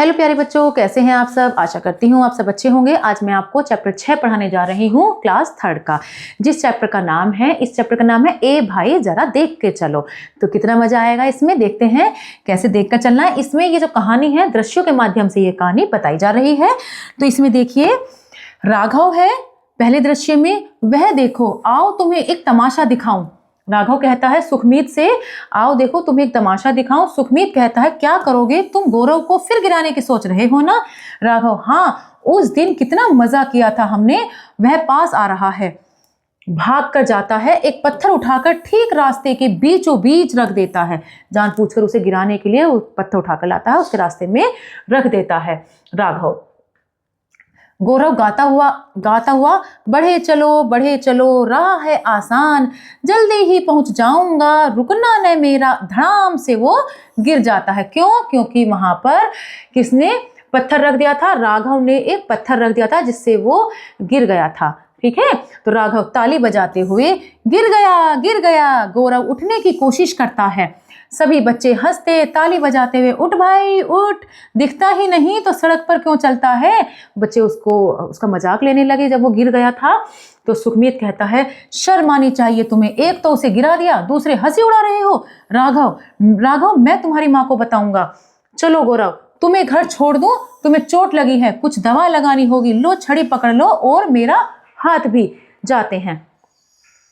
Hello प्यारे बच्चों, कैसे हैं आप सब। आशा करती हूँ आप सब अच्छे होंगे। आज मैं आपको चैप्टर 6 पढ़ाने जा रही हूँ, क्लास 3 का। इस चैप्टर का नाम है ए भाई जरा देख के चलो। तो कितना मजा आएगा इसमें, देखते हैं कैसे देख कर चलना है। इसमें ये जो कहानी है दृश्यों के माध्यम से ये कहानी बताई जा रही है। तो इसमें देखिए राघव है पहले दृश्य में, वह देखो आओ तुम्हें एक तमाशा दिखाऊं। राघव कहता है सुखमीत से, आओ देखो तुम्हें एक तमाशा दिखाऊं। सुखमीत कहता है क्या करोगे, तुम गौरव को फिर गिराने की सोच रहे हो ना। राघव हाँ, उस दिन कितना मजा किया था हमने, वह पास आ रहा है। भाग कर जाता है, एक पत्थर उठाकर ठीक रास्ते के बीचों बीच रख देता है। जानबूझकर उसे गिराने के लिए वो पत्थर उठाकर लाता है, उसके रास्ते में रख देता है राघव। गौरव गाता हुआ बढ़े चलो राह है आसान, जल्दी ही पहुंच जाऊंगा रुकना न मेरा। धड़ाम से वो गिर जाता है। क्यों? क्योंकि वहां पर किसने पत्थर रख दिया था? राघव ने एक पत्थर रख दिया था जिससे वो गिर गया था। ठीक है, तो राघव ताली बजाते हुए गिर गया। गौरव उठने की कोशिश करता है। सभी बच्चे हंसते ताली बजाते हुए, उठ भाई उठ, दिखता ही नहीं तो सड़क पर क्यों चलता है। बच्चे उसका मजाक लेने लगे जब वो गिर गया था। तो सुखमीत कहता है शर्म आनी चाहिए तुम्हें, एक तो उसे गिरा दिया, दूसरे हंसी उड़ा रहे हो। राघव मैं तुम्हारी माँ को बताऊंगा। चलो गौरव तुम्हें घर छोड़ दूं, तुम्हें चोट लगी है, कुछ दवा लगानी होगी, लो छड़ी पकड़ लो और मेरा हाथ भी। जाते हैं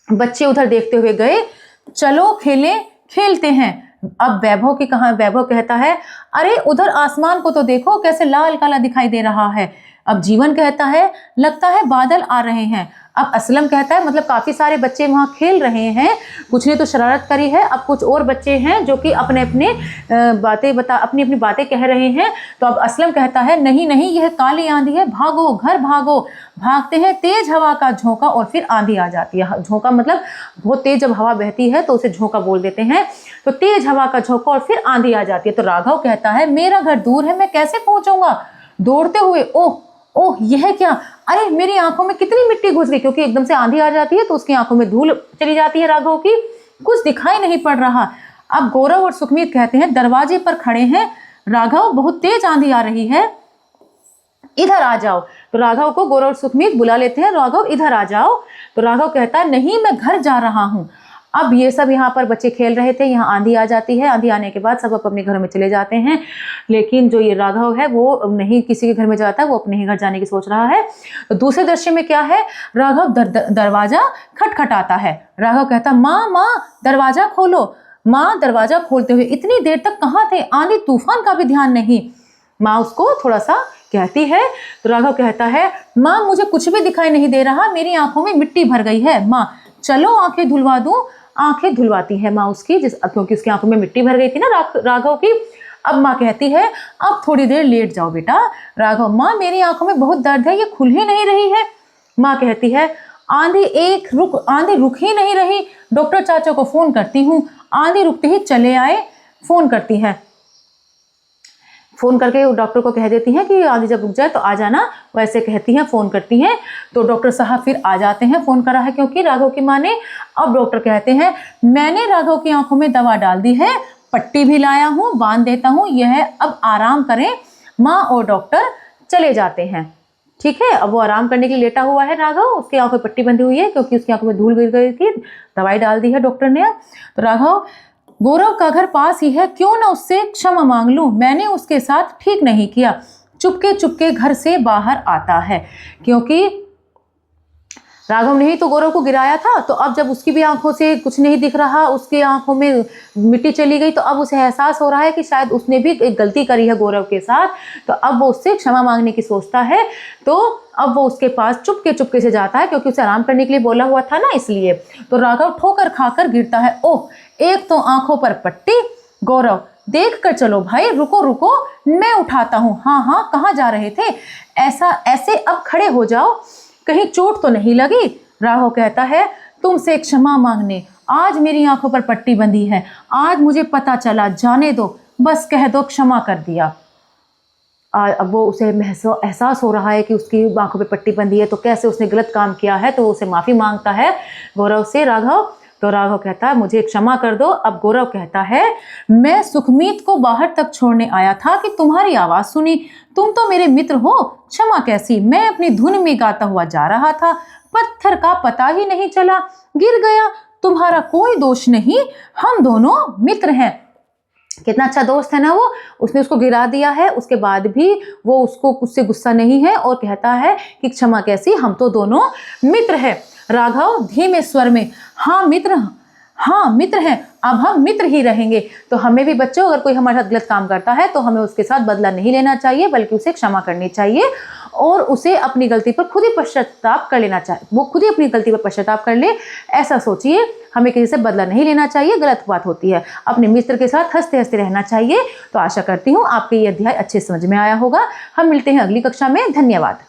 बच्चे उधर देखते हुए गए। चलो खेलते हैं। अब वैभव कहता है अरे उधर आसमान को तो देखो कैसे लाल काला दिखाई दे रहा है। अब जीवन कहता है लगता है बादल आ रहे हैं। अब असलम कहता है मतलब काफी सारे बच्चे वहां खेल रहे हैं, कुछ ने तो शरारत करी है, अब कुछ और बच्चे हैं जो कि अपनी अपनी बातें कह रहे हैं। तो अब असलम कहता है नहीं यह काली आंधी है, भागो घर भागो। भागते हैं, तेज हवा का झोंका और फिर आंधी आ जाती है। झोंका मतलब बहुत तेज जब हवा बहती है तो उसे झोंका बोल देते हैं। तो तेज हवा का झोंका और फिर आंधी आ जाती है। तो राघव कहता है मेरा घर दूर है, मैं कैसे पहुंचूंगा। दौड़ते हुए ओह यह क्या, अरे मेरी आंखों में कितनी मिट्टी घुस गई, क्योंकि एकदम से आंधी आ जाती है तो उसकी आंखों में धूल चली जाती है राघव की, कुछ दिखाई नहीं पड़ रहा। अब गौरव और सुखमीत कहते हैं दरवाजे पर खड़े हैं, राघव बहुत तेज आंधी आ रही है, इधर आ जाओ। तो राघव को गौरव और सुखमीत बुला लेते हैं, राघव इधर आ जाओ। तो राघव कहता है नहीं मैं घर जा रहा हूं। अब ये सब यहाँ पर बच्चे खेल रहे थे, यहाँ आंधी आ जाती है। आंधी आने के बाद सब अपने घरों में चले जाते हैं, लेकिन जो ये राघव है वो नहीं किसी के घर में जाता, वो अपने ही घर जाने की सोच रहा है। तो दूसरे दृश्य में क्या है, राघव दरवाजा खटखटाता है। राघव कहता माँ दरवाजा खोलो। माँ दरवाजा खोलते हुए इतनी देर तक कहाँ थे, आंधी तूफान का भी ध्यान नहीं। माँ उसको थोड़ा सा कहती है। तो राघव कहता है माँ मुझे कुछ भी दिखाई नहीं दे रहा, मेरी आंखों में मिट्टी भर गई है। माँ चलो आंखें धुलवा दूं। आंखें धुलवाती है माँ उसकी, क्योंकि उसकी आंखों में मिट्टी भर गई थी ना राघव की। अब माँ कहती है अब थोड़ी देर लेट जाओ बेटा। राघव माँ मेरी आंखों में बहुत दर्द है, ये खुल ही नहीं रही है। माँ कहती है आंधी रुक ही नहीं रही, डॉक्टर चाचा को फोन करती हूँ। आंधी रुकते ही चले आए, फोन करती है, फोन करके डॉक्टर को कह देती हैं कि आंधी जब रुक जाए तो आ जाना, वैसे कहती हैं, फोन करती हैं। तो डॉक्टर साहब फिर आ जाते हैं, फोन करा है क्योंकि राघव की माँ ने। अब डॉक्टर कहते हैं मैंने राघव की आंखों में दवा डाल दी है, पट्टी भी लाया हूँ, बांध देता हूँ, यह अब आराम करें। माँ और डॉक्टर चले जाते हैं। ठीक है, अब वो आराम करने के लिए लेटा हुआ है राघव, उसकी आंखों में पट्टी बंधी हुई है क्योंकि उसकी आंखों में धूल गिर गई थी, दवाई डाल दी है डॉक्टर ने। तो राघव गौरव का घर पास ही है, क्यों ना उससे क्षमा मांग लूं, मैंने उसके साथ ठीक नहीं किया। चुपके घर से बाहर आता है, क्योंकि राघव ने ही तो गौरव को गिराया था। तो अब जब उसकी भी आंखों से कुछ नहीं दिख रहा, उसकी आंखों में मिट्टी चली गई, तो अब उसे एहसास हो रहा है कि शायद उसने भी एक गलती करी है गौरव के साथ। तो अब वो उससे क्षमा मांगने की सोचता है। तो अब वो उसके पास चुपके से जाता है, क्योंकि उसे आराम करने के लिए बोला हुआ था ना, इसलिए। तो राघव ठोकर खाकर गिरता है। ओह एक तो आंखों पर पट्टी। गौरव देख कर चलो भाई, रुको मैं उठाता हूँ। हाँ कहाँ जा रहे थे, ऐसे अब खड़े हो जाओ, कहीं चोट तो नहीं लगी। राघव कहता है तुमसे क्षमा मांगने, आज मेरी आंखों पर पट्टी बंधी है, आज मुझे पता चला, जाने दो, बस कह दो क्षमा कर दिया। अब वो उसे एहसास हो रहा है कि उसकी आंखों पे पट्टी बंधी है, तो कैसे उसने गलत काम किया है, तो उसे माफ़ी मांगता है गौरव से। राघव तो राघव कहता है मुझे क्षमा कर दो। अब गौरव कहता है मैं सुखमीत को बाहर तक छोड़ने आया था कि तुम्हारी आवाज सुनी। तुम तो मेरे मित्र हो, क्षमा कैसी। मैं अपनी धुन में गाता हुआ जा रहा था, पत्थर का पता ही नहीं चला, गिर गया। तुम्हारा कोई दोष नहीं, हम दोनों मित्र हैं। कितना अच्छा दोस्त है ना वो, उसने उसको गिरा दिया है, उसके बाद भी वो उससे गुस्सा नहीं है और कहता है कि क्षमा कैसी, हम तो दोनों मित्र हैं। राघव धीमे स्वर में हाँ मित्र हैं, अब हम मित्र ही रहेंगे। तो हमें भी बच्चों, अगर कोई हमारे साथ गलत काम करता है तो हमें उसके साथ बदला नहीं लेना चाहिए, बल्कि उसे क्षमा करनी चाहिए और उसे अपनी गलती पर खुद ही पश्चाताप कर लेना चाहिए। वो खुद ही अपनी गलती पर पश्चाताप कर ले, ऐसा सोचिए। हमें किसी से बदला नहीं लेना चाहिए, गलत बात होती है। अपने मित्र के साथ हंसते हंसते रहना चाहिए। तो आशा करती हूँ आपके ये अध्याय अच्छे समझ में आया होगा। हम मिलते हैं अगली कक्षा में। धन्यवाद।